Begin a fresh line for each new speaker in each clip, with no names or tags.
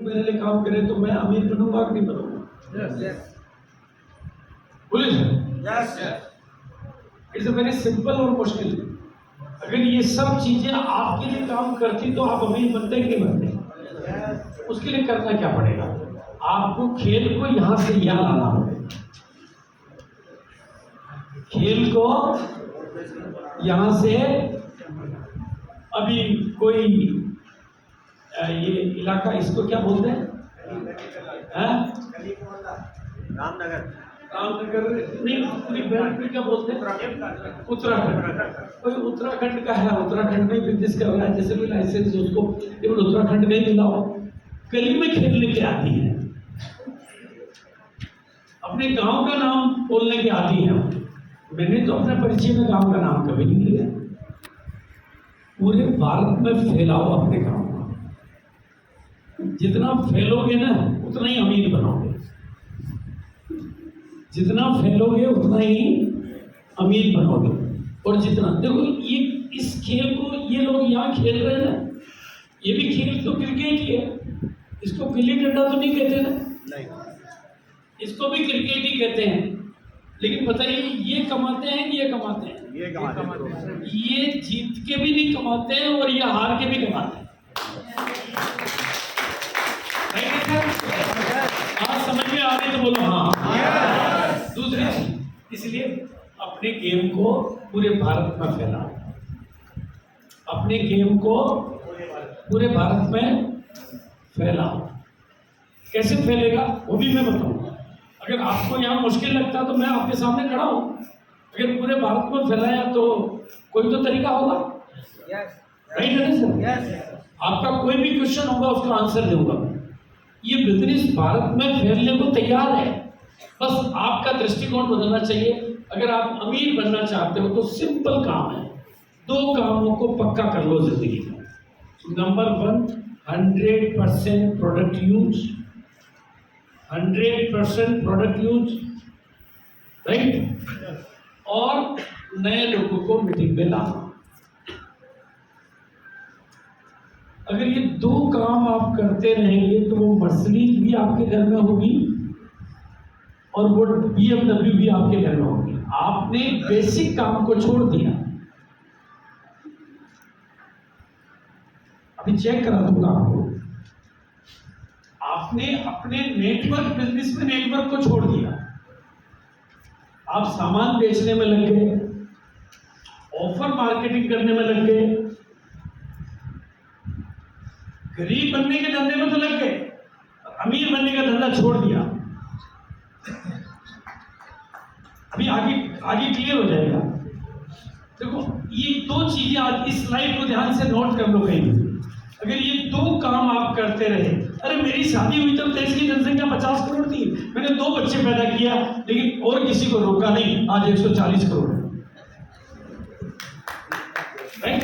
मेरे लिए काम करे तो मैं अमीर बनूंगा कि नहीं बनूंगा? बोलिए sir. It's a very simple और मुश्किल। अगर ये सब चीजें आपके लिए काम करती तो आप अमीर बनते कि नहीं बनते? उसके लिए करना क्या पड़ेगा? आपको खेल को यहां से यहां लाना होगा, खेल को यहां से। अभी कोई ये इलाका, इसको क्या बोलते हैं? रामनगर नहीं, पूरी बेल्ट में क्या बोलते हैं? उत्तराखंड। कोई उत्तराखंड का है, उत्तराखंड में बिजनेस कर रहा है, जैसे भी लाइसेंस उसको केवल उत्तराखंड का ही मिला हो, गली में खेलने के आती है, अपने गांव का नाम बोलने के आती है। मैंने तो अपने परिचय में गांव का नाम कभी नहीं लिया। पूरे भारत में फैलाओ अपने गांव को। जितना फैलोगे ना उतना ही अमीर बनोगे, जितना फैलोगे उतना ही अमीर बनोगे। और जितना देखो ये इस खेल को ये लोग यहाँ खेल रहे हैं ना, ये भी खेल तो क्रिकेट ही है, इसको गिल्ली डंडा तो नहीं कहते ना, नहीं, इसको भी क्रिकेट ही कहते हैं। लेकिन बताइए ये कमाते हैं कि ये कमाते हैं? ये कमाते हैं। ये जीत के भी नहीं कमाते हैं और ये हार के भी कमाते हैं। हाँ, समझ में आ रही तो बोलो हाँ। दूसरी चीज, इसलिए अपने गेम को पूरे भारत में फैलाओ, अपने गेम को पूरे भारत में फैलाओ। कैसे फैलेगा वो भी मैं बताऊंगा। अगर आपको यहाँ मुश्किल लगता तो मैं आपके सामने खड़ा हूँ। अगर पूरे भारत में फैलाया तो कोई तो तरीका होगा, राइट है सर? आपका कोई भी क्वेश्चन होगा उसका आंसर दूंगा। ये बिजनेस भारत में फैलने को तैयार है, बस आपका दृष्टिकोण बदलना चाहिए। अगर आप अमीर बनना चाहते हो तो सिंपल काम है, 2 कामों को पक्का कर लो जिंदगी में। Number 1, 100% product use, 100% product use, right? और नए लोगों को मीटिंग में लाना। अगर ये 2 काम आप करते रहेंगे तो वो मर्सिडीज भी आपके घर में होगी और वो BMW भी आपके घर में होगी। आपने बेसिक काम को छोड़ दिया। अभी चेक करा दूंगा आपको, आपने अपने नेटवर्क बिजनेस में नेटवर्क को छोड़ दिया। आप सामान बेचने में लग गए, ऑफर मार्केटिंग करने में लग गए, गरीब बनने के धंधे में तो लग गए, अमीर बनने का धंधा छोड़ दिया। अभी आगे क्लियर हो जाएगा। देखो ये 2 चीजें आज इस स्लाइड को ध्यान से नोट कर लो कहीं। अगर ये 2 काम आप करते रहे, अरे मेरी शादी हुई तब देश की जनसंख्या 50 करोड़ थी, मैंने 2 बच्चे पैदा किया लेकिन और किसी को रोका नहीं, आज 140 करोड़। राइट?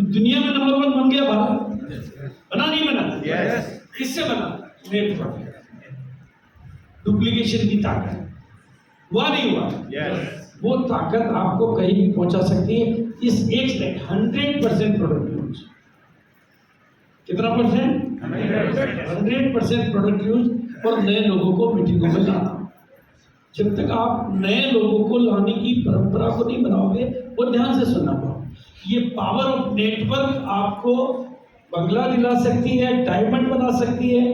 दुनिया में नंबर 1 बन गया भारत। बना नहीं बना? yes. किससे बना? नेटवर्क, डुप्लीकेशन की ताकत। हुआ नहीं हुआ? yes. वो ताकत आपको कहीं भी पहुंचा सकती है। इस एक स्टेप 100% प्रोडक्ट यूज। कितना परसेंट? 100% प्रोडक्ट यूज और नए लोगों को मीटिंगों में लाना। जब तक आप नए लोगों को लाने की परंपरा को नहीं बनाओगे, वो ध्यान से सुनना पाओ। ये पावर ऑफ नेटवर्क आपको बंगला दिला सकती है, डायमंड बना सकती है।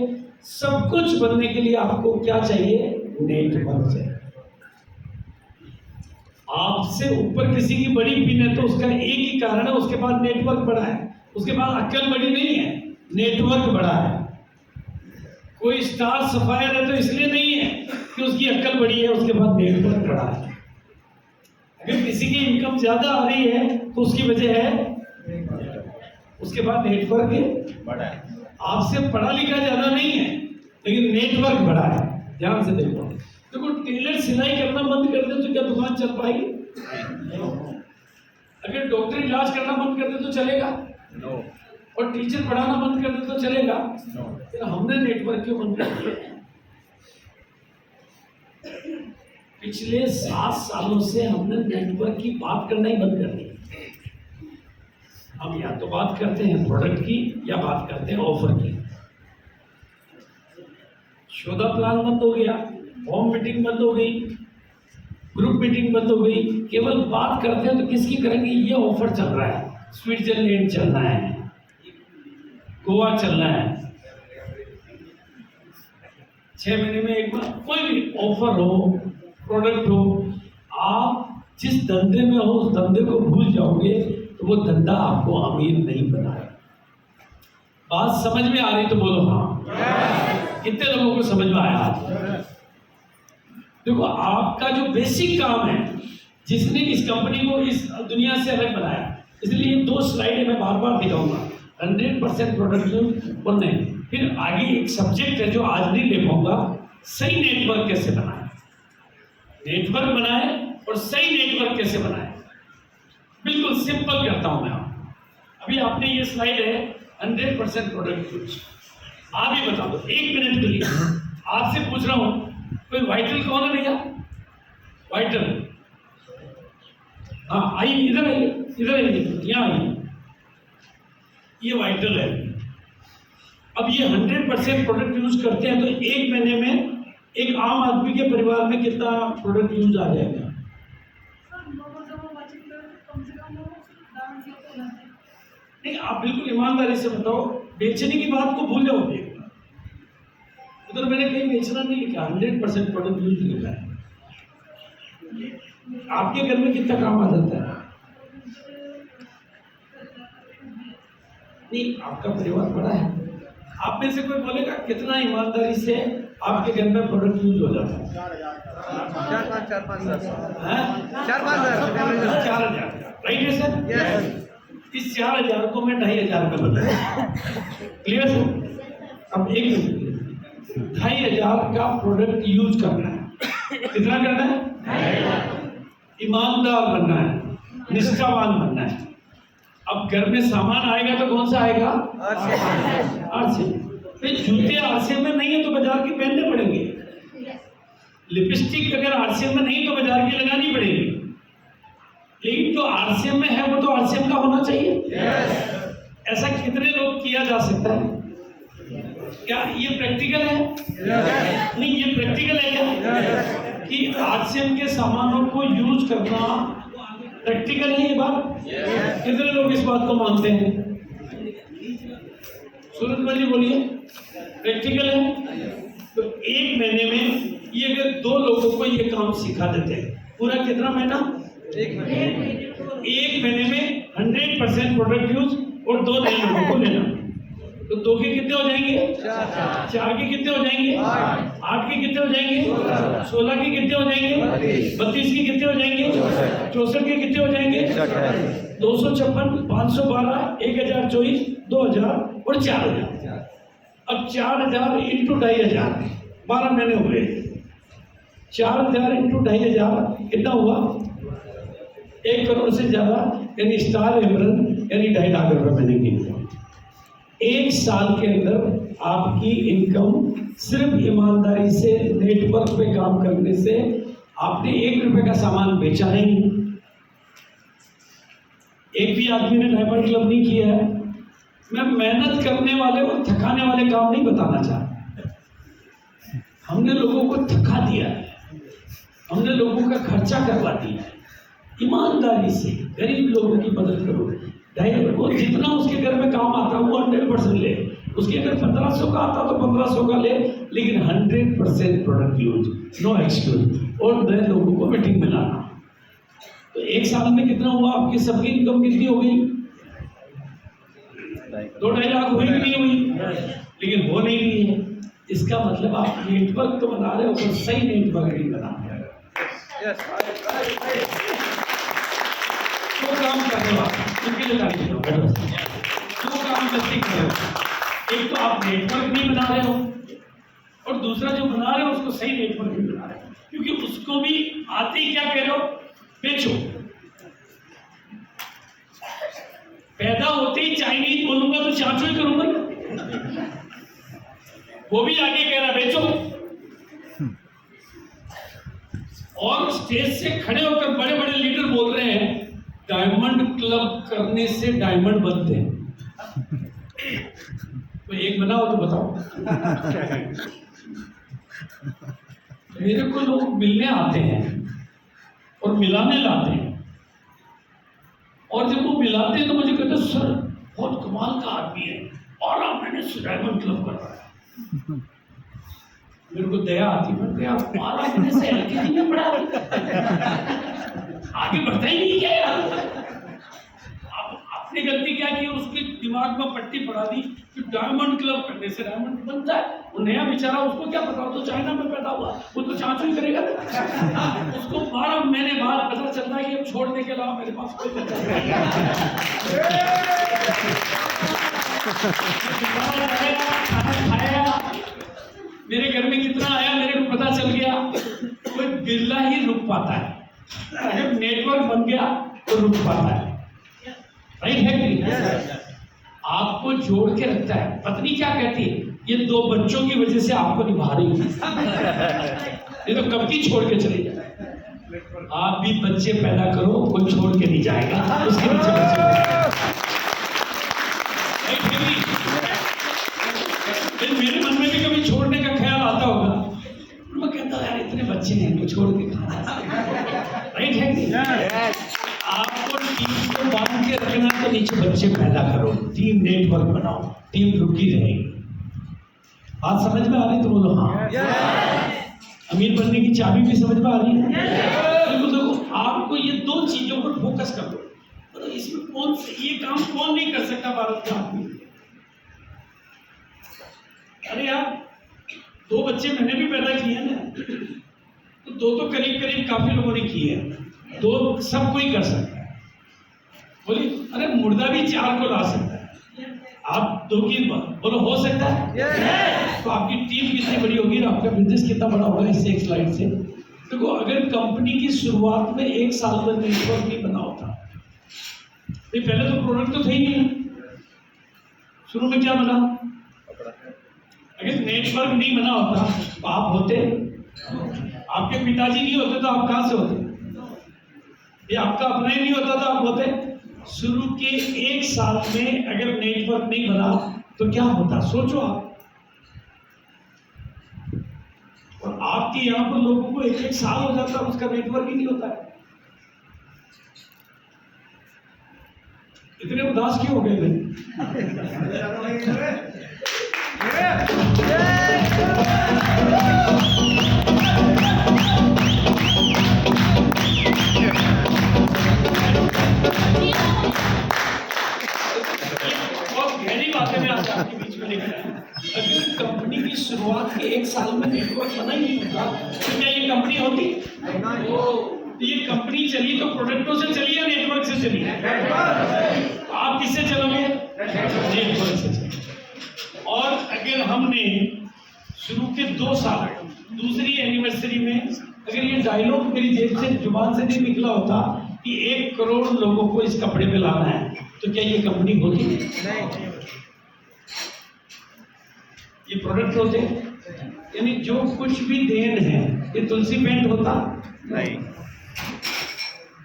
सब कुछ बनने के लिए आपको क्या चाहिए? नेटवर्क चाहिए। आपसे ऊपर किसी की बड़ी पिन है तो उसका एक ही कारण है, उसके पास नेटवर्क बड़ा है। उसके पास अक्ल बड़ी नहीं है, नेटवर्क बड़ा है। कोई स्टार सफायर है तो इसलिए नहीं है कि उसकी अक्ल बड़ी है, उसके पास नेटवर्क बड़ा है। अगर किसी की इनकम ज्यादा आ रही है तो उसकी वजह है उसके पास नेटवर्क बड़ा है। आपसे पढ़ा लिखा ज्यादा नहीं है लेकिन नेटवर्क बड़ा है। ध्यान से देखो। देखो टेलर सिलाई करना बंद कर दे तो क्या दुकान चल पाएगी? अगर डॉक्टर इलाज करना बंद कर दे तो चलेगा? और टीचर पढ़ाना बंद कर दे तो चलेगा? फिर हमने नेटवर्क क्यों बंद कर दिया? पिछले 7 सालों से हमने नेटवर्क की बात करना ही बंद कर दी। हम या तो बात करते हैं प्रोडक्ट की या बात करते हैं ऑफर की। सौदा प्लान बंद हो गया, होम मीटिंग बंद हो गई, ग्रुप मीटिंग बंद हो गई, केवल बात करते हैं तो किसकी करेंगे? ये ऑफर चल रहा है, स्विट्जरलैंड चलना है, गोवा चलना है, 6 महीने में एक बार कोई भी ऑफर हो, प्रोडक्ट हो, आप जिस धंधे में हो उस धंधे को भूल जाओगे तो वो धंधा आपको अमीर नहीं बनाएगा। बात समझ में आ रही तो बोलो हाँ। कितने लोगों को समझ में आया आज? देखो, आपका जो बेसिक काम है, जिसने इस कंपनी को इस दुनिया से अलग बनाया, इसलिए ये 2 स्लाइड मैं बार बार दिखाऊंगा, 100% प्रोडक्ट और नहीं। फिर आगे एक सब्जेक्ट है जो आज नहीं ले पाऊंगा, सही नेटवर्क कैसे बनाए, नेटवर्क बनाए और सही नेटवर्क कैसे बनाए। बिल्कुल सिंपल करता हूं मैं आपको। अभी आपने ये स्लाइड है 100% प्रोडक्ट यूज। आप ही बता दो 1 मिनट के लिए, आपसे पूछ रहा हूं, कोई वाइटल कौन है भैया? वाइटल, हाँ आइए, इधर आइए, इधर आइए, यहाँ आइए। ये वाइटल है। अब ये 100% प्रोडक्ट यूज करते हैं तो 1 महीने में एक आम आदमी के परिवार में कितना प्रोडक्ट यूज आ जाएगा? नहीं, आप बिल्कुल ईमानदारी से बताओ, बेचने की बात को भूल जाओगे। उधर मैंने कहीं बेचना नहीं लिखा, 100% प्रोडक्ट यूज लिखा है। आपके घर में कितना काम आ जाता है? नहीं, आपका परिवार बड़ा है, आप में से कोई बोलेगा कितना ईमानदारी से आपके घर में प्रोडक्ट यूज हो जाता है? 4,000, राइट है सर? इस 4,000 को मैं 2,500 में बदला। Clear sir? अब 1 मिनट, 2,500 का प्रोडक्ट यूज करना है। कितना करना है? ईमानदार बनना है, निष्ठावान बनना है। अब घर में सामान आएगा तो कौन सा आएगा? आरसे। फिर जूते आरसे में नहीं है तो बाजार की पहनने पड़ेंगे। लिपस्टिक अगर आरसीएम में नहीं तो बाजार की लगानी पड़ेगी। लेकिन जो आरसीएम में है वो तो आरसीएम का होना चाहिए। ऐसा कितने लोग किया जा सकता है? क्या ये प्रैक्टिकल है? नहीं, ये प्रैक्टिकल है क्या कि आरसीएम के सामानों को यूज करना प्रैक्टिकल है? ये बात कितने लोग इस बात को मानते हैं? सूरज भाई बोलिए, प्रैक्टिकल है? तो 1 महीने में ये अगर 2 लोगों को ये काम सिखा देते हैं, पूरा कितना महीना? 1 महीने में 100% प्रोडक्ट यूज और 2 नए लोगों को लेना, तो 2 के कितने हो जाएंगे? 4 के कितने हो जाएंगे? 8 के कितने हो जाएंगे? 16 के कितने हो जाएंगे? 32 के कितने हो जाएंगे? 64 के कितने हो जाएंगे? 256, 512, 1024, 2000 और 4000। अब 4000 इंटू 2,500, 12 महीने हुए। 4000 इंटू 2,500 कितना हुआ? 1 करोड़ से ज्यादा, यानी स्टार एमरन, यानी 2.5 लाख रुपए महीने की इनकम। 1 साल के अंदर आपकी इनकम सिर्फ ईमानदारी से नेटवर्क पे काम करने से, आपने 1 रुपए का सामान बेचा नहीं, एक भी आदमी ने डायमंड क्लब नहीं किया है। मैं मेहनत करने वाले और थकाने वाले काम नहीं बताना चाहता। हमने लोगों को थका दिया है, हमने लोगों का खर्चा करवा दिया है। ईमानदारी से गरीब लोगों की मदद करो। वो जितना उसके घर में काम आता है वो 100% ले। उसके अगर 1500 का आता तो 1500 का ले, लेकिन 100% प्रोडक्ट यूज, नो एक्सक्यूज। और नए लोगों को मीटिंग में लाना। तो 1 साल में कितना हुआ? आपकी सबकी इनकम कितनी हो गई? 2-2.5 लाख हुई कि नहीं हुई? लेकिन हो नहीं रही है। इसका मतलब आप नेटवर्क तो बना रहे हो पर सही नेटवर्क नहीं बना रहे। तो काम करने वाला तो काम जल्दी करो। एक तो आप नेटवर्क नहीं बना रहे हो और दूसरा जो बना रहे हो उसको सही नेटवर्क नहीं बना रहे हो, क्योंकि उसको भी आते ही क्या कह रहे हो? बेचो। पैदा होते ही चाइनीज बोलूंगा तो चाचो ही करूंगा ना। वो भी आगे कह रहा बेचो। और स्टेज से खड़े होकर बड़े बड़े लीडर बोल रहे हैं डायमंड क्लब करने से डायमंड बनते हैं। तो एक बनाओ तो बताओ। मेरे को लोग मिलने आते हैं और मिलाने लाते हैं, और जब वो मिलाते हैं तो मुझे कहते हैं सर बहुत कमाल का आदमी है और आप मैंने डायमंड क्लब कर रहा है। मेरे को दया आती, मैं आप 12 महीने से एलकेजी में पढ़ा आगे बढ़ता ही नहीं क्या यार। आपने गलती क्या की, उसके दिमाग में पट्टी पड़ा दी कि डायमंड क्लब करने से डायमंड बनता है। वो नया बेचारा, उसको क्या पता, तो चाइना में पैदा हुआ, वो तो चाचू ही करेगा। उसको 12 महीने बाद पता चलता है कि अब छोड़ने के अलावा मेरे पास कोई बच्चा नहीं है। मेरे घर में कितना आया मेरे को पता चल गया। कोई बिरला ही रुक पाता है, अगर नेटवर्क बन गया तो रुक पाता है। राइट है कि आपको जोड़ के रखता है। पत्नी क्या कहती है, ये 2 बच्चों की वजह से आपको निभा रही है, ये तो कब की छोड़ के चली जाए। आप भी बच्चे पैदा करो, कोई छोड़ के नहीं जाएगा, उसके पीछे बच्चे। मेरे मन में भी कभी छोड़ने का ख्याल आता होगा, मैं कहता यार इतने बच्चे हैं, इनको छोड़ के खाना। राइट है कि आपको टीम को बांध के रखना, तो नीचे बच्चे पैदा करो, टीम नेटवर्क बनाओ, टीम रुकी रहेगी। बात समझ में आ रही तो बोलो हाँ। अमीर बनने की चाबी भी समझ में आ रही है। देखो आपको ये 2 चीजों पर फोकस कर दो, तो इसमें कौन से ये काम कौन नहीं कर सकता भारत का आदमी। अरे यार 2 बच्चे मैंने भी पैदा किए ना, तो 2 तो करीब करीब काफी लोगों ने किए हैं, 2 सब कोई कर सकता है। बोली अरे मुर्दा भी 4 को ला सकता है, आप 2 की बोलो हो सकता है। तो आपकी टीम कितनी बड़ी होगी, आपका बिजनेस कितना बड़ा होगा। इससे एक स्लाइड से देखो, अगर कंपनी की शुरुआत में 1 साल में नेटवर्क नहीं बना होता, पहले तो प्रोडक्ट तो थे ही नहीं, शुरू में क्या बना, अगर नेटवर्क नहीं बना होता तो आप होते, आपके पिताजी नहीं होते तो आप कहां से होते, ये आपका अपना ही नहीं होता तो आप होते। शुरू के 1 साल में अगर नेटवर्क नहीं बना तो क्या होता, सोचो आप। और आपके यहां पर लोगों को 1 साल हो जाता, उसका नेटवर्क ही नहीं होता है। इतने उदास क्यों हो गए थे? बहुत गहरी बातें मैं आज आपके बीच में लेकर आया। अगर कंपनी की शुरुआत के 1 साल में नेटवर्क बना ही नहीं होता तो क्या ये कंपनी होती? तो ये कंपनी चली तो प्रोडक्टों से चली या नेटवर्क से चली? आप किससे चलोगे? नेटवर्क से चलोगे। और अगर हमने शुरू के 2 साल, दूसरी एनिवर्सरी में अगर ये डायलॉग मेरी जेब से जुबान से नहीं निकला होता कि 1 करोड़ लोगों को इस कपड़े पे लाना है, तो क्या ये कंपनी होती? नहीं। ये प्रोडक्ट होते, यानी जो कुछ भी देन है, ये तुलसी पेंट होता नहीं,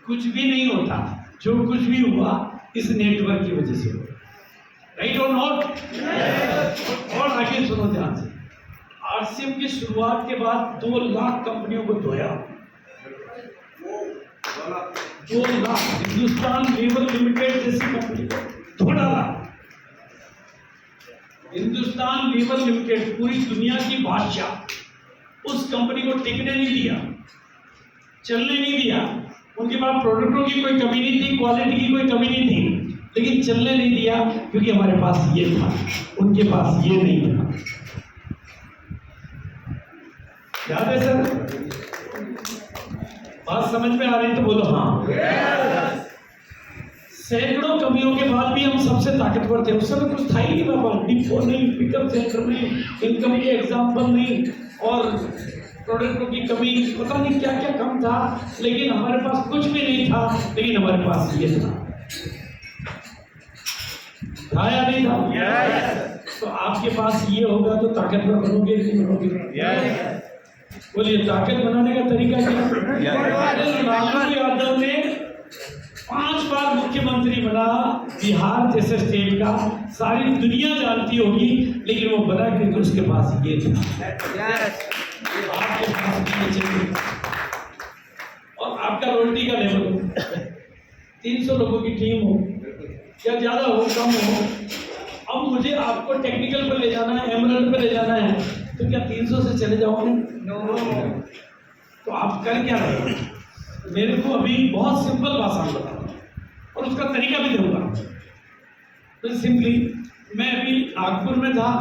कुछ भी नहीं होता। जो कुछ भी हुआ इस नेटवर्क की वजह से हुआ। राइट और नॉट? और आगे सुनो ध्यान से। आरसीएम की शुरुआत के बाद 2 लाख कंपनियों को धोया। 2 लाख हिंदुस्तान लीवर लिमिटेड जैसी कंपनी को धो डाला। हिंदुस्तान लीवर लिमिटेड पूरी दुनिया की बादशाह, उस कंपनी को टिकने नहीं दिया, चलने नहीं दिया। उनके पास प्रोडक्टों की कोई कमी नहीं थी, क्वालिटी की कोई कमी नहीं थी, लेकिन चलने नहीं दिया क्योंकि हमारे पास ये था, उनके पास ये नहीं था। याद है सर? बात समझ में आ रही तो बोलो हाँ। सैकड़ों कमियों के बाद भी हम सबसे ताकतवर थे। उस समय कुछ था ही नहीं बाबा, D4 नहीं, पिकअप सेंटर नहीं, इनकम के एग्जाम्पल नहीं, और प्रोडक्टों की कमी, पता नहीं क्या क्या कम था, लेकिन हमारे पास कुछ भी नहीं था, लेकिन हमारे पास ये था। था या नहीं था? yes. तो आपके पास ये होगा तो ताकतवर बनोगे नहीं बनोगे? yes. बोलिए ताकत बनाने का तरीका क्या? लालू यादव ने 5 बार मुख्यमंत्री बना, बिहार जैसे स्टेट का, सारी दुनिया जानती होगी, लेकिन वो बना क्योंकि उसके पास ये था। yes. आपके पास भी ये चाहिए। और आपका रोटी का लेवल हो, 300 लोगों की टीम हो या ज़्यादा हो कम हो, अब मुझे आपको टेक्निकल पर ले जाना है, एमरल्ड पर ले जाना है, तो क्या 300 से चले जाओगे? तो आप कर क्या रहे हो? मेरे को अभी बहुत सिंपल भाषा में बताओ और उसका तरीका भी दूंगा। तो सिंपली मैं अभी नागपुर में था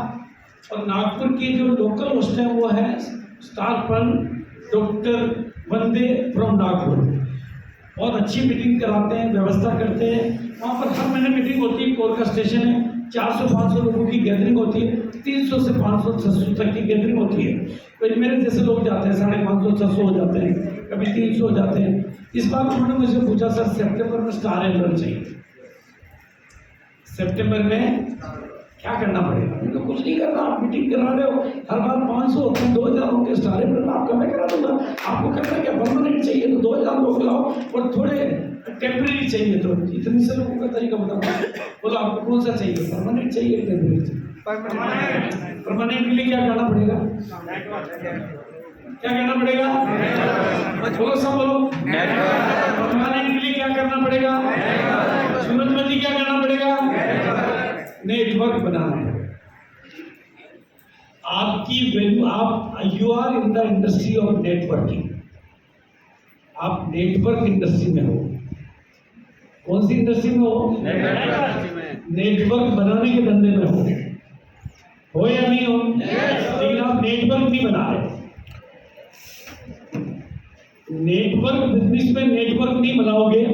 और नागपुर के जो लोकल होस्ट है वो है star fun doctor Vande from Nagpur. बहुत अच्छी मीटिंग कराते हैं, व्यवस्था करते हैं। वहाँ पर हर महीने मीटिंग होती है, कोर का स्टेशन है, 400-500 लोगों की गैदरिंग होती है, 300 से 500-600 तक की गैदरिंग होती है। तो मेरे जैसे लोग जाते हैं, 550-600 हो जाते हैं, कभी 300 हो जाते हैं। इस बार उन्होंने मुझे पूछा, सर सितंबर में स्टार एमरल्ड चाहिए, सितंबर में क्या करना पड़ेगा? मैंने कहा कुछ नहीं करना, आप मीटिंग करा रहे हो, हर बार 500 होते हैं, 2000 होंगे स्टार एमरल्ड आपका मैं करा दूंगा। आपको करना क्या, परमानेंट चाहिए तो 2000 लोग लाओ और थोड़े टेम्परेरी चाहिए तो इतने से लोगों का तरीका बताओ। बोलो आपको कौन सा चाहिए, परमानेंट चाहिए टेम्परेरी चाहिए? परमानेंट के लिए क्या करना पड़ेगा? क्या करना पड़ेगा? बोलो सब बोलो। परमानेंट के लिए क्या करना पड़ेगा? सुमनमती क्या करना पड़ेगा? नेटवर्क बनाना है। आपकी वैल्यू, आप you are in the industry of networking. आप नेटवर्क इंडस्ट्री में हो। कौन सी इंडस्ट्री में हो? नेटवर्क बनाने के धंधे में हो या नहीं हो? लेकिन आप नेटवर्क नहीं बना रहे। नेटवर्क बिजनेस में नेटवर्क नहीं बनाओगे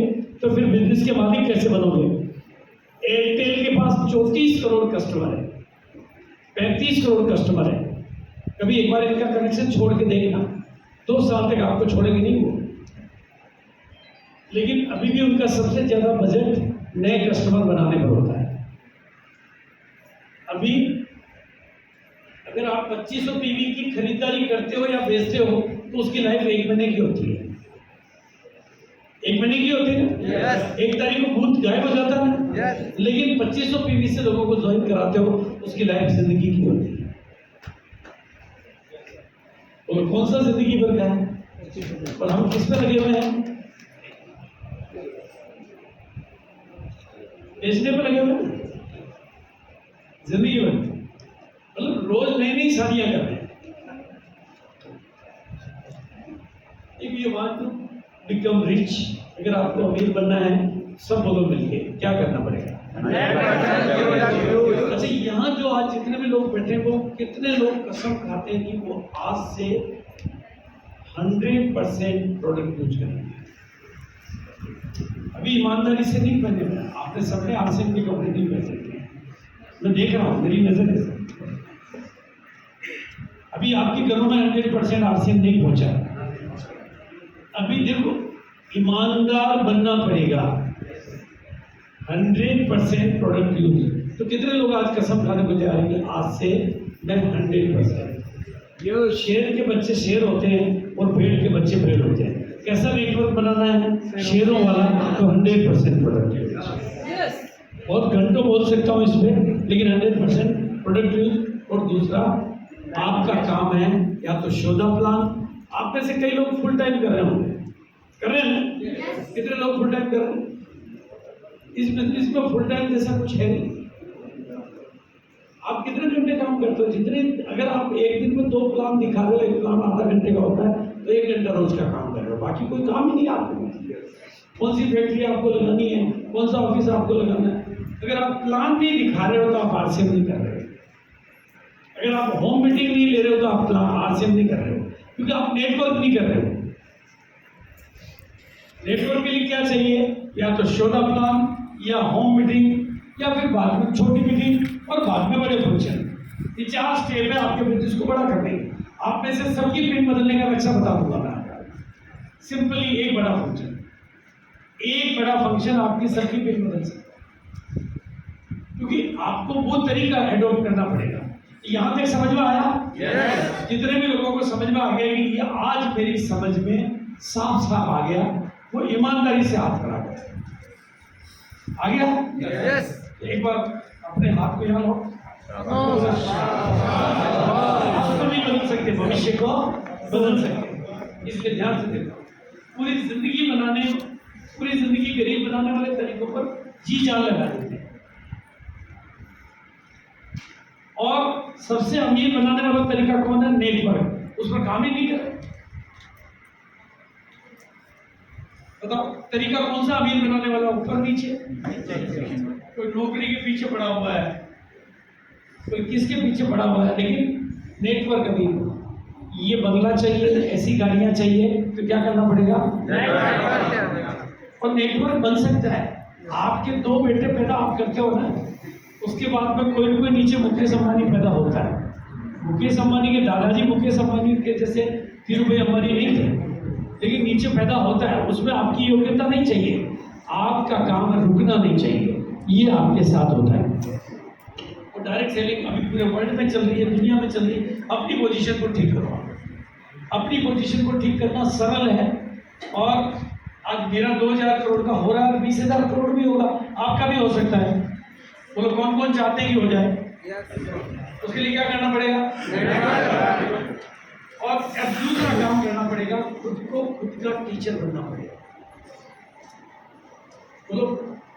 तो फिर बिजनेस के मालिक कैसे बनोगे? एयरटेल के पास 34 करोड़ कस्टमर है, 35 करोड़ कस्टमर है। कभी एक बार इनका कनेक्शन छोड़ के देखना, 2 साल तक आपको छोड़ेंगे नहीं वो। लेकिन अभी भी उनका सबसे ज्यादा बजट नए कस्टमर बनाने पर होता है। अभी अगर आप 2500 पीवी की खरीदारी करते हो या बेचते हो तो उसकी लाइफ 1 महीने की होती है। 1 महीने की होती है ना? 1 तारीख को भूत गायब हो जाता है ना? लेकिन 2500 पीवी से लोगों को ज्वाइन कराते हो, उसकी लाइफ जिंदगी की होती है। और कौन सा जिंदगी भर का है? और हम किस पे लगे हुए हैं? बेचने पर लगे हुए हैं जिंदगी भर। मतलब रोज नई नई शादियां कर रहे हैं। If you want to become rich, अगर आपको अमीर बनना है, सब बोलो मिलके क्या करना पड़ेगा? अच्छा, यहाँ जो आज जितने भी लोग बैठे हैं वो कितने लोग कसम खाते हैं कि वो आज से 100% प्रोडक्ट यूज करेंगे? अभी ईमानदारी से नहीं पहने हुए, आपने सबने आरसीएम के कपड़े नहीं पहने। मैं देख रहा हूँ, मेरी नजर है। अभी आपके घरों में 100% आरसीएम नहीं पहुंचा। अभी देखो, ईमानदार बनना पड़ेगा, 100% प्रोडक्ट यूज। तो कितने लोग आज कसम खाने को जा रहे हैं आज से मैं 100%? ये शेर के बच्चे शेर होते हैं और भेड़ के बच्चे भेड़ होते हैं। कैसा नेटवर्क बनाना है? शेरों वाला। तो 100% प्रोडक्ट यूज। बहुत घंटों बोल सकता हूँ इसमें, लेकिन 100% प्रोडक्ट यूज। और दूसरा, आपका काम है या तो शो द प्लान। आप में से कई लोग फुल टाइम कर रहे होंगे, कर रहे हैं? कितने लोग फुल टाइम कर रहे हैं? इस बिजनेस में फुल टाइम जैसा कुछ है नहीं। आप कितने घंटे काम करते हो? जितने, अगर आप एक दिन में 2 प्लान दिखा रहे हो, एक प्लान आधा घंटे का होता है, तो 1 घंटा रोज का काम कर रहे हो, बाकी कोई काम ही नहीं आपको। कौन सी फैक्ट्री आपको लगानी है, कौन सा ऑफिस आपको लगाना है, अगर आप प्लान नहीं दिखा रहे हो तो आप आरसीएम नहीं कर रहे हो। अगर आप होम मीटिंग नहीं ले रहे हो तो आप प्लान आरसीएम नहीं कर रहे हो, क्योंकि आप नेटवर्क नहीं कर रहे हो। नेटवर्क के लिए क्या चाहिए? या तो शो द प्लान, या होम मीटिंग, या फिर बाद में छोटी मीटिंग और बाद में बड़े फंक्शन। ये 4 स्टेप है आपके बिजनेस को बड़ा करने के। आप में से सबकी पिन बदलने का नक्शा बता दूंगा मैं आपको। सिंपली एक बड़ा फंक्शन, एक बड़ा फंक्शन आपकी सबकी पिन बदल सकता है, क्योंकि आपको वो तरीका एडॉप्ट करना पड़ेगा। यहां तक समझ में आया? जितने भी लोगों को समझ में आ गया कि ये आज मेरी समझ में साफ साफ आ गया, वो ईमानदारी से हाथ खड़ा कर आ गया। एक बार अपने हाथ को यहाँ लो। आप तो नहीं बदल सकते भविष्य। भविष्य को बदल सकते हैं। इसलिए ध्यान से देखो, पूरी जिंदगी गरीब बनाने वाले तरीकों पर जी जान लगा देते हैं, और सबसे अमीर बनाने वाला तरीका कौन है? नेटवर्क। उस पर काम ही नहीं कर। बताओ तरीका कौन सा अमीर बनाने वाला? ऊपर नीचे। कोई नौकरी के पीछे पड़ा हुआ है, कोई किसके पीछे पड़ा हुआ है, लेकिन नेटवर्क अमीर। ये बंगला चाहिए, ऐसी गाड़ियां चाहिए, तो क्या करना पड़ेगा? और नेटवर्क बन सकता है। आपके 2 बेटे पैदा आप करते हो ना, उसके बाद में कोई न कोई नीचे मुकेश अंबानी पैदा होता है। मुकेश अंबानी के दादाजी मुकेश अंबानी के जैसे धीरूभाई अंबानी नहीं थे, लेकिन नीचे पैदा होता है। उसमें आपकी योग्यता नहीं चाहिए, आपका काम रुकना नहीं चाहिए, ये आपके साथ होता है। और डायरेक्ट सेलिंग अभी पूरे वर्ल्ड में चल रही है, दुनिया में चल रही है। अपनी पोजीशन को ठीक करो। अपनी पोजीशन को ठीक करना सरल है, और आज मेरा 2000 करोड़ का हो रहा है, 20,000 करोड़ भी होगा, आपका भी हो सकता है। बोलो कौन कौन चाहते हैं कि हो जाए? उसके लिए क्या करना पड़ेगा? और अब दूसरा काम करना पड़ेगा, खुद को खुद का टीचर बनना पड़ेगा। बोलो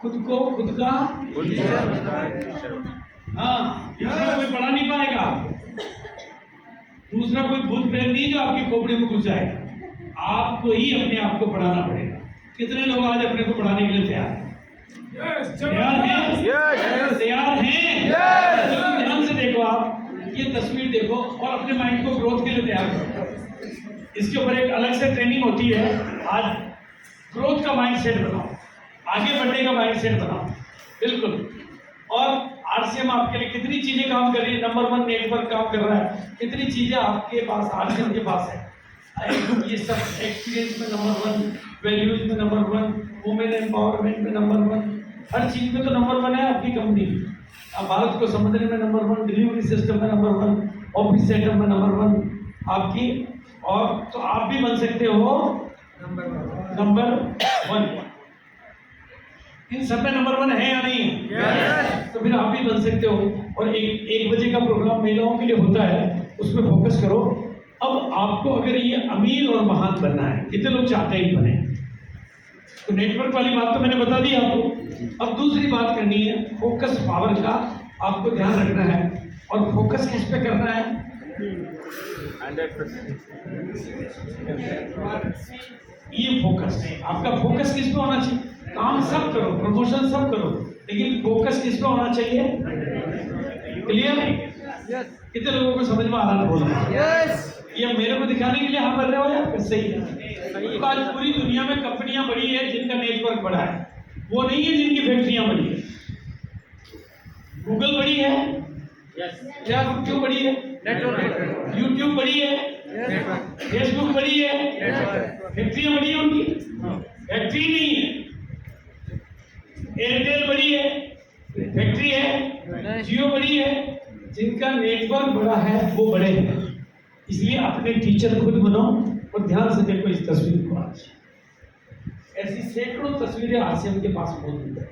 खुद को खुद का टीचर। हाँ, दूसरा कोई पढ़ा नहीं पाएगा, दूसरा कोई भूत प्रेत नहीं जो आपकी खोपड़ी में घुस जाएगा। आपको ही अपने आप को पढ़ाना पड़ेगा। कितने लोग आज अपने को पढ़ाने के लिए तैयार हैं? तैयार हैं? तैयार हैं? तो ध्यान से देखो, आप ये तस्वीर देखो और अपने माइंड को ग्रोथ के लिए तैयार करो। इसके ऊपर एक अलग से ट्रेनिंग होती है। आज ग्रोथ का माइंड सेट बनाओ, आगे बढ़ने का माइंड सेट बनाओ, बिल्कुल। और आरसीएम आपके लिए कितनी चीजें काम कर रही है? नंबर 1 नेटवर्क काम कर रहा है। कितनी चीजें आपके पास आरसीएम के पास है? ये सब एक्सपीरियंस में नंबर 1, वैल्यूज में नंबर 1, वुमेन एम्पावरमेंट में नंबर 1, हर चीज में तो नंबर 1 है आपकी कंपनी। अब भारत को समझने में नंबर 1, डिलीवरी सिस्टम में नंबर 1, ऑफिस सेटअप में नंबर 1 आपकी। और तो आप भी बन सकते हो नंबर 1। इन सब में नंबर 1 है या नहीं है? yes. तो फिर आप भी बन सकते हो। और एक बजे का प्रोग्राम महिलाओं के लिए होता है, उसमें फोकस करो। अब आपको अगर ये अमीर और महान बनना है, कितने लोग चाहते हैं बने? तो नेटवर्क वाली बात तो मैंने बता दी आपको। अब दूसरी बात करनी है फोकस पावर का, आपको ध्यान रखना है। और फोकस किस पे करना है?
100%।
ये फोकस है आपका। फोकस किस पे होना चाहिए? काम सब करो, प्रमोशन सब करो, लेकिन फोकस किस पे होना चाहिए? क्लियर? कितने लोगों को समझ में आ रहा है? बोलना
यस।
ये मेरे को दिखाने के लिए हाँ कर रहे हो या सही है? तो आज पूरी दुनिया में कंपनियां बड़ी है जिनका नेटवर्क बड़ा है, वो नहीं है जिनकी फैक्ट्रियां बड़ी है। गूगल बड़ी है, क्या क्यों बड़ी है?
नेटवर्क।
यूट्यूब बड़ी है, फेसबुक बड़ी है, फैक्ट्रियां बड़ी है उनकी? फैक्ट्री नहीं है। एयरटेल बड़ी है, फैक्ट्री है। जियो बड़ी है। जिनका नेटवर्क बड़ा है वो बड़े हैं। इसलिए अपने टीचर खुद बनो। और ध्यान से देखो इस तस्वीर को। आज ऐसी सैकड़ों तस्वीरें आरसीएम के पास मौजूद है।